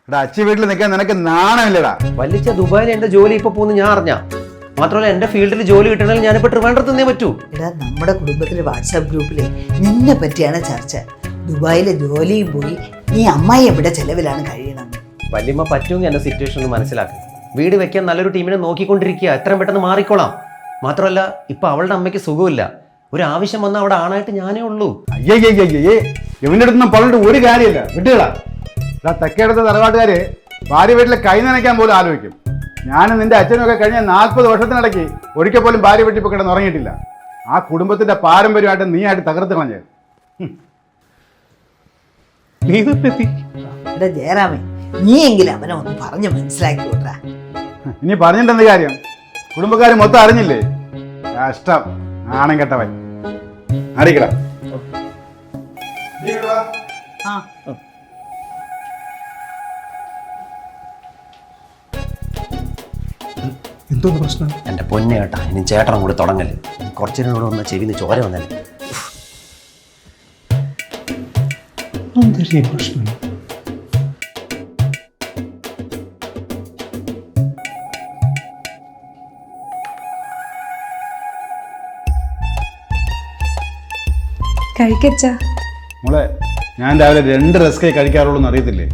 എടാ അച്ഛ വീട്ടിൽ നിൽക്കാൻ നിനക്ക് നാണമില്ലടാ. വലിച്ച ദുബായിൽ എന്റെ ജോലി ഇപ്പൊ പോകുന്നു ഞാൻ അറിഞ്ഞ. മാത്രമല്ല എന്റെ ഫീൽഡിൽ ജോലി കിട്ടണമെങ്കിൽ ഞാനിപ്പോ ട്രിവാൻഡ്രത്ത് നിന്നേ പറ്റൂ. എടാ നമ്മുടെ കുടുംബത്തിലെ വാട്സാപ്പ് ഗ്രൂപ്പിലെ നിന്നെ പറ്റിയാണ് ചർച്ച. ദുബായിലെ ജോലിയും പോയി നീ അമ്മായി എവിടെ ചെലവിലാണ് കഴിയണം. വല്യമ്മ പറ്റുമെങ്കിൽ എന്റെ സിറ്റുവേഷൻ ഒന്ന് മനസ്സിലാക്കി വീട് വെക്കാൻ നല്ലൊരു ടീമിനെ നോക്കിക്കൊണ്ടിരിക്കുക. എത്രയും പെട്ടെന്ന് മാറിക്കോളാം. മാത്രമല്ല ഇപ്പൊ അവളുടെ അമ്മയ്ക്ക് സുഖമില്ല. ഒരു ആവശ്യം വന്നാൽ അവിടെ ആണായിട്ട് ഞാനേ ഉള്ളൂ. അയ്യേ ഇവന്റെ അടുത്തൊന്നും പറഞ്ഞിട്ട് ഒരു കാര്യമില്ല, വിട്ടുകളാ. തെക്കേടത്തെ തറവാട്ടുകാര് ഭാര്യ വീട്ടിലെ കൈ നനയ്ക്കാൻ പോലും ആലോചിക്കും. ഞാനും നിന്റെ അച്ഛനൊക്കെ കഴിഞ്ഞ 40 വർഷത്തിനിടയ്ക്ക് ഒരിക്കൽ പോലും ഭാര്യ വീട്ടിൽ കിടന്ന് ഉറങ്ങിയിട്ടില്ല. ആ കുടുംബത്തിന്റെ പാരമ്പര്യമായിട്ട് നീ ആയിട്ട് തകർത്ത് കളഞ്ഞത്. എടാ ജയറാമേ, നീ എങ്കിലും അവനെ ഒന്ന് പറഞ്ഞു മനസ്സിലാക്കി വിടാ. ഇനി പറഞ്ഞിട്ടെന്ത് കാര്യം? കുടുംബക്കാര് മൊത്തം അറിഞ്ഞില്ലേ? കഷ്ടം, നാണം കെട്ടവൻ. അറിയിക്കടാ. എന്തോന്ന് പ്രശ്നം? എന്റെ പൊന്നെ കേട്ടാ, ഇനി ചേട്ടനും കൂടി തുടങ്ങല്. കുറച്ചിനോട് വന്ന ചെവിന്ന് ചോര വന്നല്ലേ. പ്രശ്നം കഴിക്കച്ചാ. മോളെ, ഞാൻ രാവിലെ 2 റസ്കേ കഴിക്കാറുള്ളൂ എന്ന് അറിയത്തില്ലേ?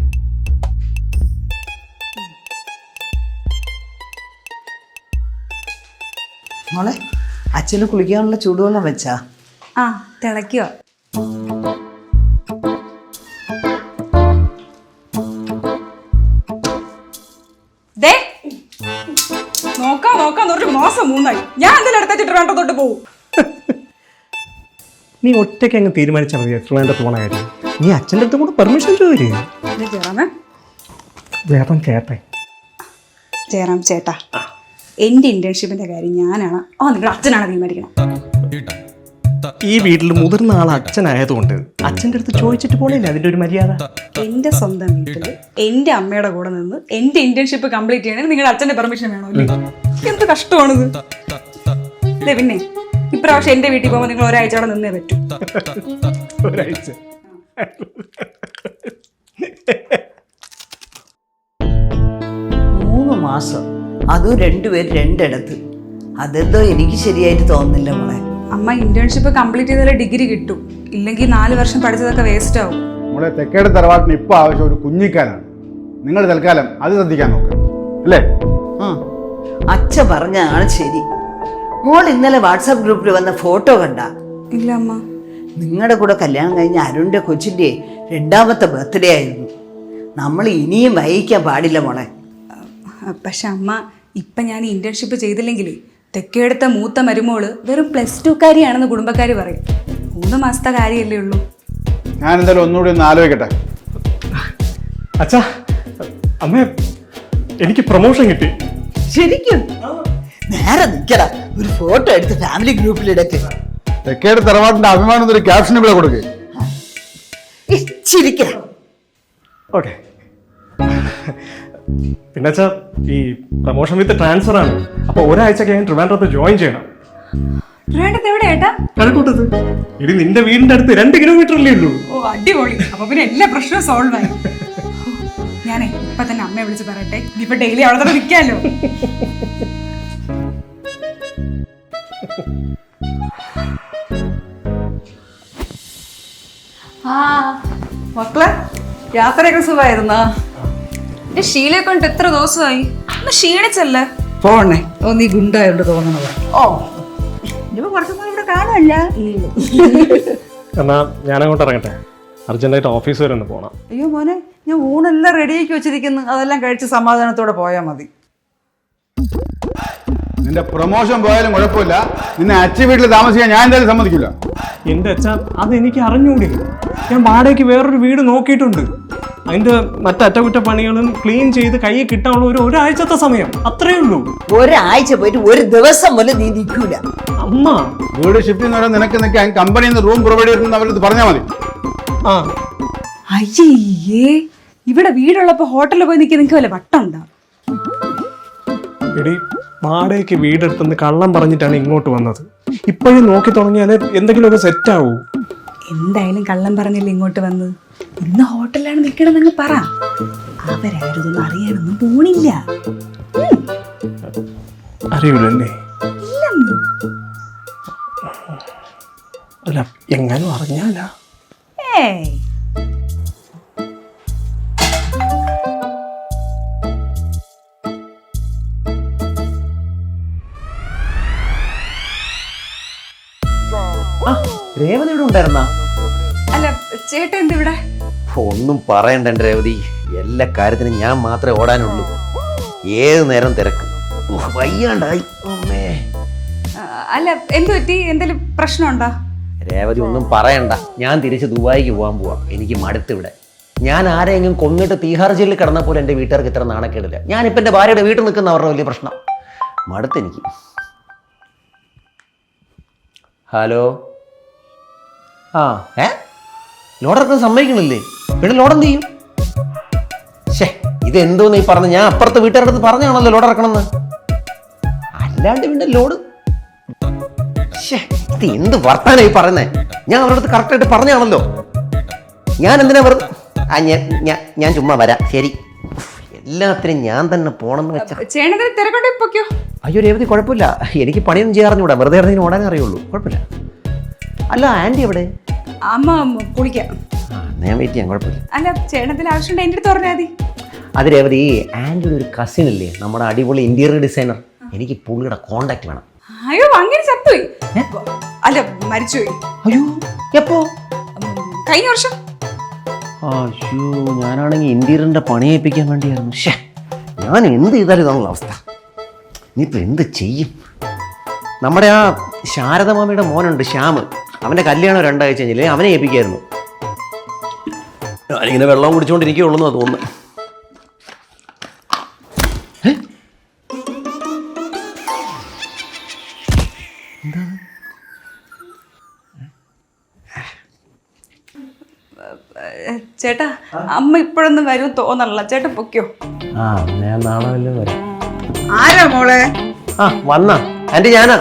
മോളെ, അച്ഛന് കുളിക്കാനുള്ള ചൂടുവെള്ളം വെച്ചാ? ആ, തിളയ്ക്കുക. നോക്കാൻ ഒരു മാസം 3 ആയി. ഞാൻ എന്തെങ്കിലും എടുത്തിട്ട് വേണ്ടത്തോട്ട് പോകും. നീ ഒറ്റയ്ക്ക് അങ്ങ് തീരുമാനിച്ചാൽ മതി ട്രിവാൻഡ്രത്ത് പോണ കാര്യം. നീ അച്ഛൻ്റെ അടുത്തും കൂടെ പെർമിഷൻ ചോദിക്കുക. ജയറാം ചേട്ടാ, എന്റെ ഇന്റേൺഷിപ്പിന്റെ കാര്യം ഞാനാണ് നിങ്ങളുടെ അച്ഛനാണ് തീരുമാനിക്കണം. ഈ വീട്ടിൽ മുതിർന്ന ആൾ അച്ഛനായതുകൊണ്ട് അച്ഛൻ്റെ അടുത്ത് ചോദിച്ചിട്ട് പോണില്ല അതിന്റെ ഒരു മര്യാദ. എന്റെ സ്വന്തം വീട്ടില് എന്റെ അമ്മയുടെ കൂടെ നിന്ന് എന്റെ ഇന്റേൺഷിപ്പ് കംപ്ലീറ്റ് ചെയ്യണമെങ്കിൽ നിങ്ങളുടെ അച്ഛന്റെ പെർമിഷൻ വേണമല്ലേ? എന്ത് കഷ്ടമാണിത്. പിന്നെ ഇപ്രാവശ്യം എന്റെ വീട്ടിൽ പോകുമ്പോൾ നിങ്ങൾ ഒരാഴ്ച അവിടെ നിന്നേ പറ്റൂ. ഒരാഴ്ച 3 മാസം, അതും 2 പേര് 2 ഇടത്ത്. അതെന്തോ എനിക്ക് ശരിയായിട്ട് തോന്നുന്നില്ല മോളെ. അമ്മ ഇന്റേൺഷിപ്പ് കംപ്ലീറ്റ് ചെയ്താലേ ഡിഗ്രി കിട്ടും. ഇല്ലെങ്കിൽ 4 വർഷം പഠിച്ചതൊക്കെ വേസ്റ്റ് ആവും. മോളെ, തെക്കേട് തറവാട്ടിന് ഇപ്പൊ ആവശ്യം ഒരു കുഞ്ഞിക്കാനാണ്. നിങ്ങൾ തൽക്കാലം അത് ശ്രദ്ധിക്കാൻ നോക്കുക, അല്ലേ? അച്ഛ പറഞ്ഞാണ് ശരി. മോൾ ഇന്നലെ വാട്സാപ്പ് ഗ്രൂപ്പിൽ വന്ന ഫോട്ടോ കണ്ട? ഇല്ല അമ്മ. നിങ്ങളുടെ കൂടെ കല്യാണം കഴിഞ്ഞ അരുണിന്റെ കൊച്ചിന്റെ 2ാമത്തെ ബർത്ത്ഡേ ആയിരുന്നു. നമ്മൾ ഇനിയും വൈകിക്കാൻ പാടില്ല മോളെ. പക്ഷെ അമ്മ, ഇപ്പം ഞാൻ ഇന്റേൺഷിപ്പ് ചെയ്തില്ലെങ്കിലേ തെക്കേടുത്ത മൂത്ത മരുമോള് വെറും +2 കാരിയാണെന്ന് കുടുംബക്കാർ പറയും. 3 മാസത്തെ കാര്യമല്ലേ ഉള്ളൂ. ഞാൻ എന്തായാലും ഒന്നുകൂടി ഒന്ന് ആലോചിക്കട്ടെ. അച്ഛാ, അമ്മ എനിക്ക് പ്രൊമോഷൻ കിട്ടി. ശരിക്കും? നേരെ നിൽക്കടാ, ഒരു ഫോട്ടോ എടുത്ത് ഫാമിലി ഗ്രൂപ്പിലിടക്ക്. തെക്കേട് തറവാട്ടിന്റെ അഭിമാനം ഒരു ക്യാപ്ഷൻ ഇവിടെ കൊടുക്കുക. ഓക്കെ. പിന്നെ അച്ഛാ, ഈ പ്രൊമോഷൻ വിത്ത് ട്രാൻസ്ഫർ ആണ്. അപ്പൊ ഒരാഴ്ചക്ക് ഞാൻ ട്രിവാൻഡ്രത്ത് ജോയിൻ ചെയ്യണം. കഴക്കൂട്ടത്ത്. ഇനി നിന്റെ വീടിന്റെ അടുത്ത് 2 കിലോമീറ്ററല്ലേ ഉള്ളൂ. ഓ, അടിപൊളി. അപ്പൊ പിന്നെ എല്ലാ പ്രശ്നവും സോൾവ് ആയി. ഞാനേ ഇപ്പൊ തന്നെ അമ്മയെ വിളിച്ച് പറയട്ടെ. ഇപ്പൊ ഡെയിലി അവിടെ തന്നെ നിൽക്കാമല്ലോ. മക്കളെ, യാത്രയൊക്കെ സുഖമായിരുന്നാ? എന്റെ ശീലയെ കൊണ്ട് എത്ര ദിവസമായി? ഒന്ന് ക്ഷീണിച്ചല്ലേ? പോണേ. ഓ, നീ ഗുണ്ടായോണ്ട് തോന്നണത്. ഓ, ഇനിയിപ്പോ കുറച്ചൊന്നും ഇവിടെ കാണുമല്ല. എന്നാ ഞാനങ്ങോട്ട് ഇറങ്ങട്ടെ. അർജന്റായിട്ട് ഓഫീസ് വരെ ഒന്ന് പോണം. അയ്യോ മോനെ, ഞാൻ ഊണെല്ലാം റെഡിയാക്കി വെച്ചിരിക്കുന്നു. അതെല്ലാം കഴിച്ച് സമാധാനത്തോടെ പോയാൽ മതി. നിന്റെ പ്രൊമോഷൻ പോയാലും കുഴപ്പമില്ല, നിന്നെ അച്ഛ വീട്ടിൽ താമസിക്കാൻ ഞാൻ എന്തായാലും സമ്മതിക്കില്ല. എന്റെ അച്ഛാ, അത് എനിക്ക് അറിഞ്ഞൂടി. ഞാൻ വാടകയ്ക്ക് വേറൊരു വീട് നോക്കിയിട്ടുണ്ട്. അതിന്റെ മറ്ററ്റകുറ്റപ്പണികളും ക്ലീൻ ചെയ്ത് കൈ കിട്ടാനുള്ള ഒരാഴ്ചത്തെ സമയം, അത്രേ ഉള്ളൂ. ഒരാഴ്ച പോയിട്ട് ഒരു ദിവസം പോലും നീ നിൽക്കൂല. അമ്മ, വീട് ഷിഫ്റ്റ് എന്ന് പറയാൻ നിനക്ക് നിൽക്കാൻ കമ്പനിയിൽ നിന്ന് റൂം പ്രൊവൈഡ് ചെയ്യുന്ന അവരത് പറഞ്ഞാൽ മതി. ആ അയ്യേ, ഇവിടെ വീടുള്ളപ്പോ ഹോട്ടലിൽ പോയി നിൽക്കാൻ നിങ്ങൾക്ക് വല്ല വട്ടം ഉണ്ടാവും. എടി, വാടകയ്ക്ക് വീടെടുത്തെന്ന് കള്ളം പറഞ്ഞിട്ടാണ് ഇങ്ങോട്ട് വന്നത്. ഇപ്പോഴും നോക്കി തുടങ്ങിയാൽ എന്തെങ്കിലുമൊക്കെ സെറ്റ് ആവൂ. എന്തായാലും കള്ളം പറഞ്ഞില്ല ഇങ്ങോട്ട് വന്ന്. ഇന്ന് ഹോട്ടലിലാണ് നിൽക്കണമെന്ന് പറ. അവരായിരുന്നു അറിയാനൊന്നും പോണില്ല. അറിയൂലല്ലേ? അല്ല, എങ്ങാനും അറിഞ്ഞാലാ? ഏയ് ആ, രേവതി ഇവിടെ ഉണ്ടായിരുന്നാ? അല്ല ചേട്ടൻ എന്ത് ഇവിടെ? ഒന്നും പറയണ്ട എൻ്റെ രേവതി, എല്ലാ കാര്യത്തിനും ഞാൻ മാത്രമേ ഓടാനുള്ളൂ. ഏത് നേരം തിരക്ക്, വയ്യാണ്ടായി. അമ്മേ. അല്ല എന്ത് പറ്റി? എന്തെങ്കിലും പ്രശ്നമുണ്ടോ? രേവതി ഒന്നും പറയണ്ട, ഞാൻ തിരിച്ച് ദുബായിക്ക് പോകാൻ പോവാം. എനിക്ക് മടുത്തിവിടെ. ഞാൻ ആരെങ്കിലും കൊന്നിട്ട് തീഹാർ ജയിലിൽ കിടന്ന പോലെ എൻ്റെ വീട്ടുകാർക്ക് ഇത്ര നാണക്കേടില്ല. ഞാനിപ്പോൾ എൻ്റെ ഭാര്യയുടെ വീട്ടിൽ നിൽക്കുന്ന അവരുടെ വലിയ പ്രശ്നം. മടുത്തെനിക്ക്. ഹലോ. ആ ലോഡിറക്കാൻ സമ്മതിക്കണില്ലേ? പിന്നെ ലോഡെന്ത് ചെയ്യും? ശേ, ഇതെന്തോന്ന് ഈ പറഞ്ഞ? ഞാൻ അപ്പുറത്തെ വീട്ടുകാരുടെ അടുത്ത് പറഞ്ഞാണല്ലോ ലോഡിറക്കണമെന്ന്. അല്ലാണ്ട് പിന്നെ ലോഡ്. ശേ, ഇത് എന്ത് വർത്താനം ഈ പറയുന്നേ? ഞാൻ അവരുടെ അടുത്ത് കറക്റ്റായിട്ട് പറഞ്ഞാണല്ലോ. ഞാൻ എന്തിനാ വെറുതെ? ഞാൻ ചുമ്മാ വരാം. ശരി, എല്ലാത്തിനും ഞാൻ തന്നെ പോണെന്ന് വെച്ചാ. ചേട്ടനെ തിരക്കൊണ്ടേ പൊക്കോ. അയ്യോ രേവതി, കുഴപ്പമില്ല. എനിക്ക് പണിയൊന്നും ചെയ്യാറിഞ്ഞൂടാ. വെറുതെ ഇറങ്ങി ഓടാനേ അറിയുള്ളൂ. കുഴപ്പമില്ല. അല്ല, ആൻറ്റി എവിടെ? അമ്മ കുളിക്കാം. ഞാൻ വെയിറ്റ് ചെയ്യാം, കുഴപ്പമില്ല. അല്ല ചേട്ടത്തിന് ആവശ്യമുണ്ട് എൻ്റെ അടുത്ത് പറഞ്ഞാൽ മതി. അത് രേവതി, ആൻറ്റിയുടെ ഒരു കസിൻ ഇല്ലേ, നമ്മുടെ അടിപൊളി ഇന്റീരിയർ ഡിസൈനർ. എനിക്ക് പുള്ളിയുടെ കോണ്ടാക്ട് വേണം. അയ്യോ അങ്ങനെ ചത്തുപോയി. അല്ല മരിച്ചുപോയി. അയ്യോ, എപ്പോ? കഴിഞ്ഞ വർഷം. അയ്യോ, ഞാനാണെങ്കിൽ ഇന്റീരിയറിന്റെ പണി ഏൽപ്പിക്കാൻ വേണ്ടിയായിരുന്നു. ഷേ, ഞാൻ എന്ത് ചെയ്താലും ഇതാണുള്ള അവസ്ഥ. ഇനിയിപ്പോൾ എന്ത് ചെയ്യും? നമ്മുടെ ആ ശാരദമാമയുടെ മോനുണ്ട് ശ്യാം, അവൻ്റെ കല്യാണം 2 ആഴ്ച കഴിഞ്ഞില്ലേ, അവനെ ഏൽപ്പിക്കായിരുന്നു. ഞാനിങ്ങനെ വെള്ളം കുടിച്ചുകൊണ്ടിരിക്കുകയുള്ളൂ തോന്നുന്നു. ചേട്ടാ, അമ്മ ഇപ്പോഴൊന്നും വരും തോന്നല്ല. ചേട്ടൻ പൊക്കോ. ആ, ഞാൻ നാളെ വല്ലതും വരാം. ആരാ മോളെ? ആ, വന്നാ ആൻറ്റി? ഞാനാ.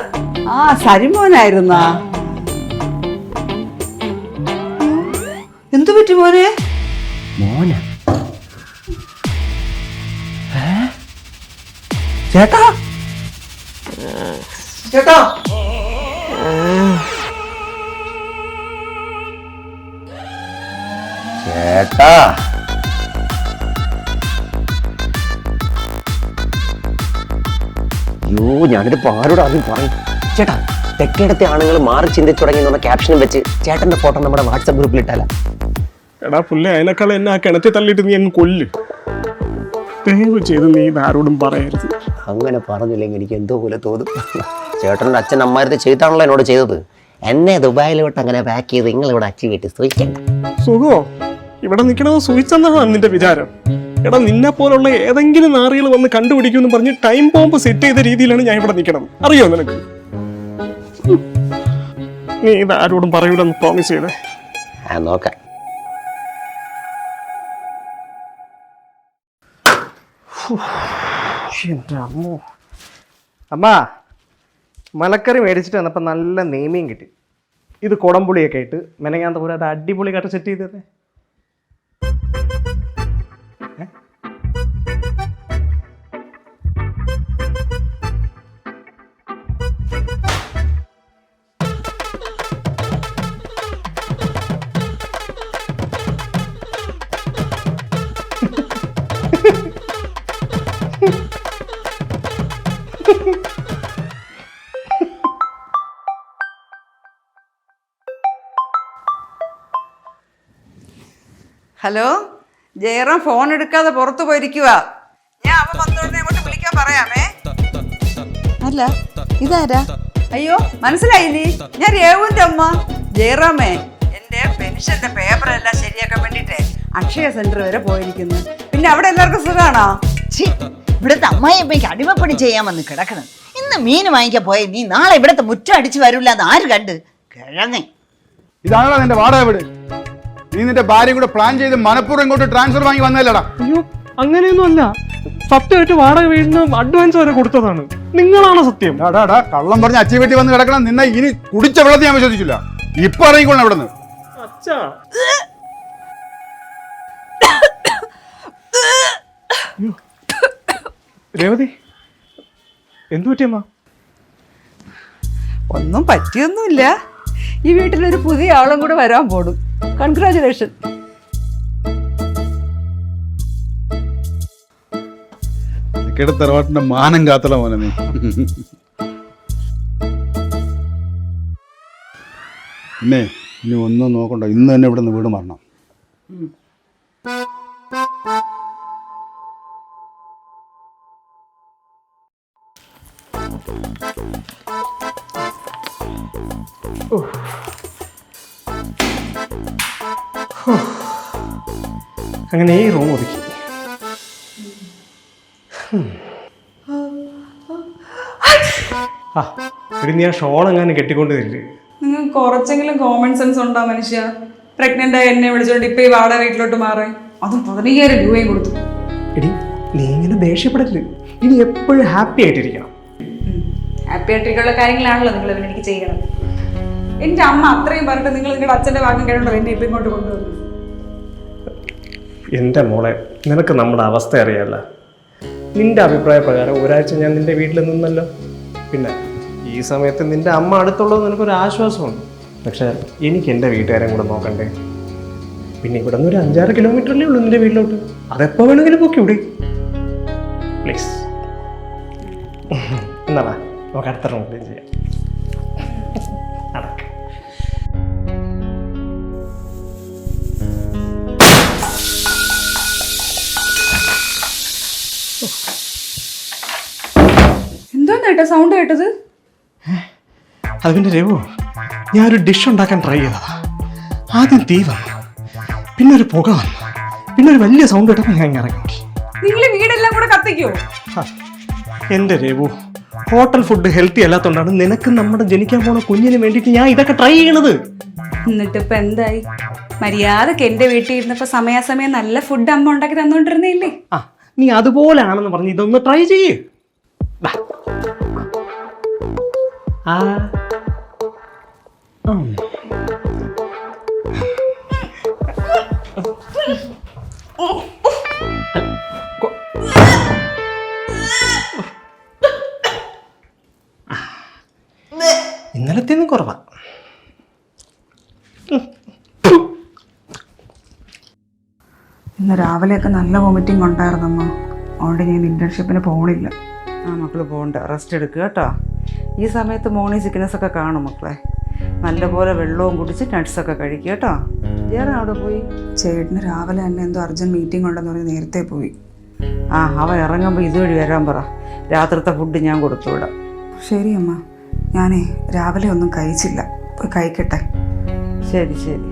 ആ, സരിമോനായിരുന്നാ? എന്തു പറ്റി മോനെ? മോന? ചേട്ടാ, ചേട്ടാ, ചേട്ടാ, അയ്യോ, ഞാനിതിപ്പോ ആരോട് ആദ്യം പറയും? ചേട്ടാ, തെക്കേടത്തെ ആണുങ്ങൾ മാറി ചിന്തിച്ചു തുടങ്ങി എന്ന ക്യാപ്ഷനും വെച്ച് ചേട്ടന്റെ ഫോട്ടോ നമ്മുടെ വാട്സാപ്പ് ഗ്രൂപ്പിൽ ഇട്ടാല? എടാ പുല്ലേ, അതിനേക്കാൾ എന്നെ ആ കിണറ്റി തള്ളിയിട്ട് നീ അങ്ങ് കൊല്ല്. ദയവ് ചെയ്ത് നീ ഇതാരോടും പറയരുത്. അങ്ങനെ പറഞ്ഞില്ലെങ്കിൽ എനിക്ക് എന്തോ പോലെ തോന്നും. ചേട്ടൻ്റെ അച്ഛൻ അമ്മാരത്തെ ചെയ്താണല്ലോ എന്നോട് ചെയ്തത്. എന്നെ ദുബായിലോട്ട് അങ്ങനെ പാക്ക് ചെയ്ത് നിങ്ങളിവിടെ അച്ചി വീട്ടിൽ സൂക്ഷിക്കണ്ട. സുഖോ? ഇവിടെ നിൽക്കണത് സൂക്ഷിച്ചെന്നാണ് നിന്റെ വിചാരം? എടാ, നിന്നെ പോലുള്ള ഏതെങ്കിലും നാറികൾ വന്ന് കണ്ടുപിടിക്കുമെന്ന് പറഞ്ഞ് ടൈം ബോംബ് സെറ്റ് ചെയ്ത രീതിയിലാണ് ഞാൻ ഇവിടെ നിൽക്കണം. അറിയോ നിനക്ക്? നീ ഇത് ആരോടും പറയൂലെന്ന് പ്രോമിസ് ചെയ്തേ. നോക്കാം. അമ്മ, മലക്കറി മേടിച്ചിട്ട് വന്നപ്പോൾ നല്ല നെയ്മീൻ കിട്ടി. ഇത് കുടംപുളിയൊക്കെ ഇട്ട് മെനങ്ങാന്ത പോലെ അത് അടിപൊളി കട്ട് സെറ്റ് ചെയ്തേ. ഹലോ, ജയറാം ഫോൺ എടുക്കാതെ പുറത്തു പോയിരിക്കുക. ഞാൻ അവൻ വന്നോടനെ അങ്ങോട്ട് വിളിക്കാൻ പറയാമേ. അല്ല, ഇതാരാ? അയ്യോ, മനസ്സിലായില്ലേ? ഞാൻ രേവുവിന്റെ അമ്മ. ജയറാമേ, എന്റെ പെൻഷന്റെ പേപ്പറെല്ലാം ശരിയാക്കാൻ വേണ്ടിട്ടേ അക്ഷയ സെന്റർ വരെ പോയിരിക്കുന്നു. പിന്നെ അവിടെ എല്ലാവർക്കും സുഖാണോ? ഇവിടുത്തെ അമ്മായിയമ്മയ്ക്ക് അടിമപ്പണി ചെയ്യാമെന്ന് കിടക്കണം. ഇന്ന് മീൻ വാങ്ങിക്കാൻ പോയ നീ നാളെ ഇവിടുത്തെ മുറ്റം അടിച്ചു വരൂല എന്ന് ആര് കണ്ട്? കിഴങ്ങേ. ഇതാണോ നിന്റെ വാടക വീട്? നീ നിന്റെ ഭാര്യയും കൂടെ പ്ലാൻ ചെയ്ത് മനഃപൂർവ്വം ഇങ്ങോട്ട് ട്രാൻസ്ഫർ വാങ്ങി വന്നല്ലടാ? അയ്യോ, അങ്ങനെയൊന്നും അല്ല. സത്യമായിട്ട് വാടക വീടിന് അഡ്വാൻസ് വരെ കൊടുത്തതാണ്. നിങ്ങളാണ് സത്യം. കള്ളം പറഞ്ഞ് അച്ചി വീട്ടിൽ വന്ന് കിടക്കണം. നിന്നെ ഇനി കുടിച്ച വെള്ളത്തിൽ ഞാൻ വിശ്വസിക്കില്ല. ഇപ്പൊ ഇറങ്ങിക്കൊള്ളണം ഇവിടെ നിന്ന്. അച്ഛാ, രേവതി എന്തു പറ്റിയമ്മ? ഒന്നും പറ്റിയൊന്നുമില്ല. ഈ വീട്ടിലൊരു പുതിയ ആളും കൂടെ വരാൻ പോടും. കൺഗ്രാചുലേഷൻ. തെക്കേടെ തറവാട്ടിന്റെ മാനം കാത്തല മോനെ നീ. പിന്നെ ഇനി ഒന്നും നോക്കണ്ട, ഇന്ന് തന്നെ ഇവിടെ നിന്ന് വീട് മാറണം. അങ്ങനെ ഈ റൂം ഒതുക്കി. ആ എടി നീ ആ ഷോൾ എങ്ങനെ കെട്ടിക്കൊണ്ട് തരില്ലേ? നിങ്ങൾക്ക് കുറച്ചെങ്കിലും കോമൺ സെൻസ് ഉണ്ടോ മനുഷ്യ? പ്രഗ്നന്റ് ആയി എന്നെ വിളിച്ചോണ്ട് ഇപ്പൊ ഈ വാടക വീട്ടിലോട്ട് മാറേ, അതും 15,000 രൂപയും കൊടുത്തു. എടി നീ ഇങ്ങനെ ദേഷ്യപ്പെടരുത്. ഇനി എപ്പോഴും ഹാപ്പി ആയിട്ടിരിക്കണം. ഹാപ്പി ആയിട്ടൊക്കെയുള്ള കാര്യങ്ങളാണല്ലോ നിങ്ങൾ എനിക്ക് ചെയ്യണം. എന്റെ അമ്മ അത്രയും പറഞ്ഞിട്ട് നിങ്ങൾ നിങ്ങളുടെ അച്ഛന്റെ വാക്കും കേട്ടോ എന്നെ ഇപ്പൊ ഇങ്ങോട്ട് കൊണ്ടുവന്നു. എൻ്റെ മോളെ, നിനക്ക് നമ്മുടെ അവസ്ഥ അറിയാമല്ല. നിന്റെ അഭിപ്രായ പ്രകാരം ഒരാഴ്ച ഞാൻ നിന്റെ വീട്ടിൽ നിന്നല്ലോ. പിന്നെ ഈ സമയത്ത് നിന്റെ അമ്മ അടുത്തുള്ളത് നിനക്കൊരു ആശ്വാസമുണ്ട്. പക്ഷെ എനിക്ക് എൻ്റെ വീട്ടുകാരെ കൂടെ നോക്കണ്ടേ? പിന്നെ ഇവിടെ നിന്ന് ഒരു 5-6 കിലോമീറ്ററല്ലേ ഉള്ളൂ നിന്റെ വീട്ടിലോട്ട്. അതെപ്പോൾ വേണമെങ്കിലും പൊക്കി ഇവിടെ പ്ലീസ്. എന്നാ നമുക്ക് അടുത്ത റൂം ക്ലീൻ ചെയ്യാം. അടക്ക എന്തോന്ന് കേട്ടോ സൗണ്ട് കേട്ടത്? അത് പിന്നെ രഘു, ഞാനൊരു ഡിഷ് ഉണ്ടാക്കാൻ ട്രൈ ചെയ്തതാ. ആദ്യം തീ വന്നു, പിന്നെ ഒരു പുക വന്നു, പിന്നെ ഒരു വലിയ സൗണ്ട് കേട്ടപ്പോൾ ഞാൻ ഇറങ്ങി. നിങ്ങൾ വീടെല്ലാം കൂടെ കത്തിക്കോ? എൻ്റെ രഘു, ഹോട്ടൽ ഫുഡ് ഹെൽത്തി അല്ലാത്തതുകൊണ്ടാണ് നിനക്ക് നമ്മുടെ ജനിക്കാൻ പോണ കുഞ്ഞിന് വേണ്ടിയിട്ട് ഞാൻ ഇതൊക്കെ ട്രൈ ചെയ്യണത്. എന്നിട്ട് ഇപ്പൊ എന്തായി? മര്യാദക്ക് എന്റെ വീട്ടിൽ ഇരുന്നപ്പോ സമയാസമയം നല്ല ഫുഡ് അമ്മ ഉണ്ടാക്കി തന്നോണ്ടിരുന്നില്ലേ? ആ നീ അതുപോലാണെന്ന് പറഞ്ഞ് ഇതൊന്ന് ട്രൈ ചെയ്യ്. ആ ഇന്നലത്തേന്നും കുറവാ. ഇന്ന് രാവിലെയൊക്കെ നല്ല വോമിറ്റിംഗ് ഉണ്ടായിരുന്നമ്മ. അതുകൊണ്ട് ഞാൻ ഇന്റേൺഷിപ്പിന് പോണില്ല. ആ മക്കൾ പോകണ്ട, റെസ്റ്റ് എടുക്കുക കേട്ടോ. ഈ സമയത്ത് മോർണിംഗ് സിക്നസ് ഒക്കെ കാണും മക്കളെ. നല്ലപോലെ വെള്ളവും കുടിച്ച് നട്ട്സൊക്കെ കഴിക്കുക കേട്ടോ. ഞാൻ അവിടെ പോയി. ചേട്ടന് രാവിലെ തന്നെ എന്തോ അർജന്റ് മീറ്റിംഗ് ഉണ്ടെന്ന് പറഞ്ഞ് നേരത്തെ പോയി. ആ അവൻ ഇറങ്ങുമ്പോൾ ഇതുവഴി വരാൻ പറ. രാത്രിത്തെ ഫുഡ് ഞാൻ കൊടുത്തു വിടാം. ശരി അമ്മ, ഞാനേ രാവിലെ ഒന്നും കഴിച്ചില്ല, പോയി കഴിക്കട്ടെ. ശരി ശരി.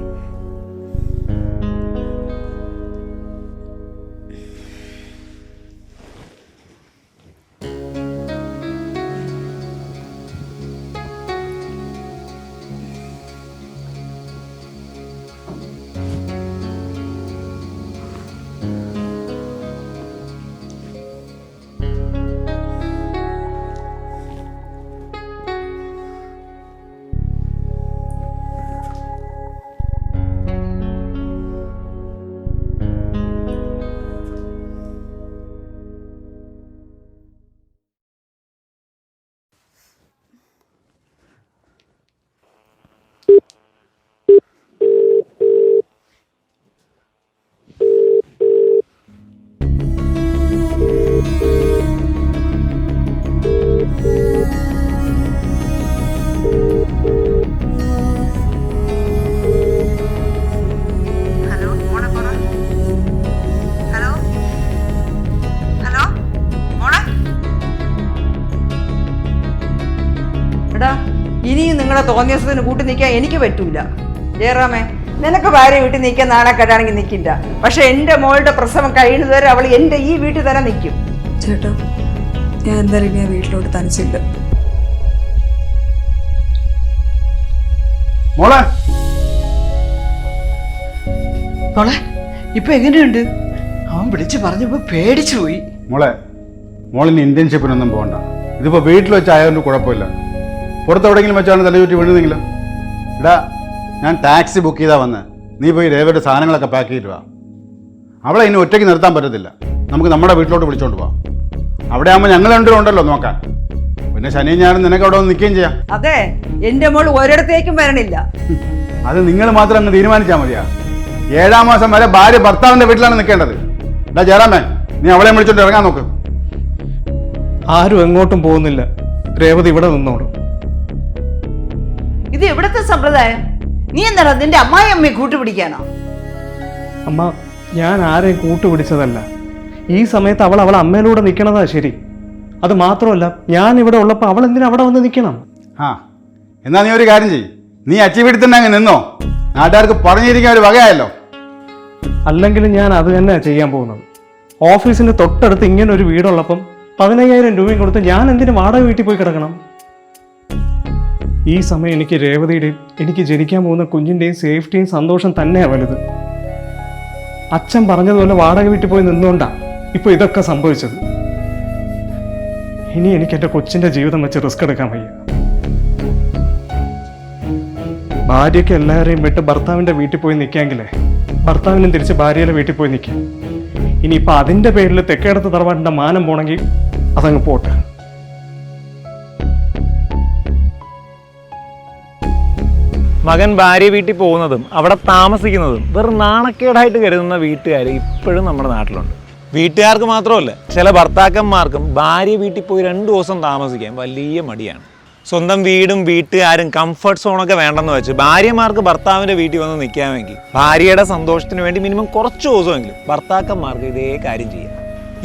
എടാ, ഇനിയും നിങ്ങളെ തോന്നിയസത്തിന് കൂട്ടി നിൽക്കാൻ എനിക്ക് പറ്റൂല. ജയറാമേ, നിനക്ക് ഭാര്യ വീട്ടിൽ നിൽക്കാൻ നാണക്കെട്ടാണെങ്കിൽ നിൽക്കില്ല. പക്ഷെ എൻ്റെ മോളുടെ പ്രസവം കഴിയുന്നത് വരെ അവൾ എൻ്റെ ഈ വീട്ടിൽ തന്നെ നിൽക്കും. ചേട്ടാ, ഞാൻ എന്തായാലും ഇനി ആ വീട്ടിലോട്ട് തനിച്ചില്ല. മോളെ മോളെ ഇപ്പൊ എങ്ങനെയുണ്ട്? അവൻ വിളിച്ചു പറഞ്ഞപ്പോ പേടിച്ചു പോയി. മോളിന് ഇന്റേൺഷിപ്പിനൊന്നും പോകണ്ട. ഇതിപ്പോ വീട്ടിൽ വെച്ചായതുകൊണ്ട് കുഴപ്പമില്ല. പുറത്തെവിടെയെങ്കിലും വെച്ചാണ് തലചുറ്റി വീഴുന്നെങ്കിലും. എടാ, ഞാൻ ടാക്സി ബുക്ക് ചെയ്താൽ വന്ന് നീ പോയി രേവയുടെ സാധനങ്ങളൊക്കെ പാക്ക് ചെയ്തിട്ട് വാ. അവളെ ഇനി ഒറ്റയ്ക്ക് നിർത്താൻ പറ്റത്തില്ല. നമുക്ക് നമ്മുടെ വീട്ടിലോട്ട് വിളിച്ചോണ്ട് പോവാം. അവിടെ ആകുമ്പോൾ ഞങ്ങൾ രണ്ടുപേരും ഉണ്ടല്ലോ നോക്കാൻ. പിന്നെ ശനിയും ഞാനും നിനക്ക് അവിടെ വന്ന് നിൽക്കുകയും ചെയ്യാം. അതെ, എന്റെ മോൾ ഒരിടത്തേക്കും വരണില്ല. അത് നിങ്ങൾ മാത്രം അങ്ങ് തീരുമാനിച്ചാൽ മതിയാ. 7-ാം മാസം വരെ ഭാര്യ ഭർത്താവിന്റെ വീട്ടിലാണ് നിൽക്കേണ്ടത്. എന്താ ജയറാമേ, നീ അവളെ വിളിച്ചോണ്ട് ഇറങ്ങാൻ നോക്ക്. ആരും എങ്ങോട്ടും പോകുന്നില്ല. രേവതി ഇവിടെ നിന്നോളും. ഇത് എവിടത്തെ സമ്പ്രദായം? നീ എന്താ നിന്റെ അമ്മായി അമ്മയെ കൂട്ടുപിടിക്കാനോ? അമ്മ, ഞാൻ ആരെയും കൂട്ടുപിടിച്ചതല്ല. ഈ സമയത്ത് അവൾ അവളെ അമ്മയിലൂടെ നിൽക്കണതാ ശരി. അത് മാത്രമല്ല, ഞാൻ ഇവിടെ ഉള്ളപ്പോൾ അവൾ എന്തിനാ അവിടെ വന്ന് നിൽക്കണം? ആ, എന്നാ നീ ഒരു കാര്യം ചെയ്യ്. നീ അച്ചി വീട്ടിൽ തന്നെ അങ്ങ് നിന്നോ. നാട്ടുകാർക്ക് പറഞ്ഞിരിക്കാൻ ഒരു വകയായല്ലോ. അല്ലെങ്കിൽ ഞാൻ അത് തന്നെയാണ് ചെയ്യാൻ പോകുന്നത്. ഓഫീസിന് തൊട്ടടുത്ത് ഇങ്ങനെ ഒരു വീടുള്ളപ്പം 15,000 രൂപയും കൊടുത്ത് ഞാൻ എന്തിനു വാടക വീട്ടിൽ പോയി കിടക്കണം? ഈ സമയം എനിക്ക് രേവതിയുടെയും എനിക്ക് ജനിക്കാൻ പോകുന്ന കുഞ്ഞിൻ്റെയും സേഫ്റ്റിയും സന്തോഷം തന്നെയാണ് വലുത്. അച്ഛൻ പറഞ്ഞതുപോലെ വാടക വീട്ടിൽ പോയി നിന്നുകൊണ്ടാണ് ഇപ്പോൾ ഇതൊക്കെ സംഭവിച്ചത്. ഇനി എനിക്ക് എൻ്റെ കൊച്ചിൻ്റെ ജീവിതം വെച്ച് റിസ്ക് എടുക്കാൻ വയ്യ. ഭാര്യയ്ക്ക് എല്ലാവരെയും വിട്ട് ഭർത്താവിൻ്റെ വീട്ടിൽ പോയി നിൽക്കാമെങ്കിലേ ഭർത്താവിനും തിരിച്ച് ഭാര്യയുടെ വീട്ടിൽ പോയി നിൽക്കാം. ഇനിയിപ്പോൾ അതിൻ്റെ പേരിൽ തെക്കേടത്ത് തറവാട്ടിൻ്റെ മാനം പോണെങ്കിൽ അതങ്ങ് പോട്ടെ. മകൻ ഭാര്യ വീട്ടിൽ പോകുന്നതും അവിടെ താമസിക്കുന്നതും വെറും നാണക്കേടായിട്ട് കരുതുന്ന വീട്ടുകാർ ഇപ്പോഴും നമ്മുടെ നാട്ടിലുണ്ട്. വീട്ടുകാർക്ക് മാത്രമല്ല, ചില ഭർത്താക്കന്മാർക്കും ഭാര്യ വീട്ടിൽ പോയി 2 ദിവസം താമസിക്കാൻ വലിയ മടിയാണ്. സ്വന്തം വീടും വീട്ടുകാരും കംഫർട്ട് സോണൊക്കെ വേണ്ടെന്ന് വെച്ച് ഭാര്യമാർക്ക് ഭർത്താവിൻ്റെ വീട്ടിൽ വന്ന് നിൽക്കാമെങ്കിൽ ഭാര്യയുടെ സന്തോഷത്തിന് വേണ്ടി മിനിമം കുറച്ച് ദിവസമെങ്കിലും ഭർത്താക്കന്മാർക്ക് ഇതേ കാര്യം ചെയ്യാം.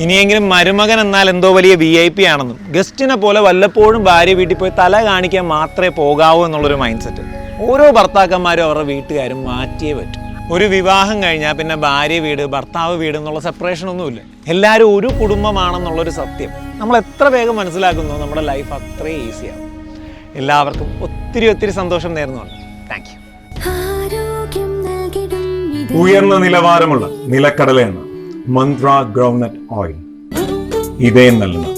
ഇനിയെങ്കിലും മരുമകൻ എന്നാൽ എന്തോ വലിയ VIP ആണെന്നും ഗസ്റ്റിനെ പോലെ വല്ലപ്പോഴും ഭാര്യ വീട്ടിൽ പോയി തല കാണിക്കാൻ മാത്രമേ പോകാവൂ എന്നുള്ളൊരു മൈൻഡ് സെറ്റ് ഓരോ ഭർത്താക്കന്മാരും അവരുടെ വീട്ടുകാരും മാറ്റിയേ പറ്റും. ഒരു വിവാഹം കഴിഞ്ഞാൽ പിന്നെ ഭാര്യ വീട് ഭർത്താവ് വീട് എന്നുള്ള സെപ്പറേഷൻ ഒന്നുമില്ല. എല്ലാവരും ഒരു കുടുംബമാണെന്നുള്ളൊരു സത്യം നമ്മൾ എത്ര വേഗം മനസ്സിലാക്കുന്നു, നമ്മുടെ ലൈഫ് അത്രയും ഈസിയാവും. എല്ലാവർക്കും ഒത്തിരി സന്തോഷം നേരുന്നുണ്ട്. Thank you. ഉയർന്ന നിലവാരമുള്ള നിലക്കടല എണ്ണ, മന്ത്ര ഗ്രൗണ്ട്നട്ട് ഓയിൽ, ഇതേ നല്ലത്.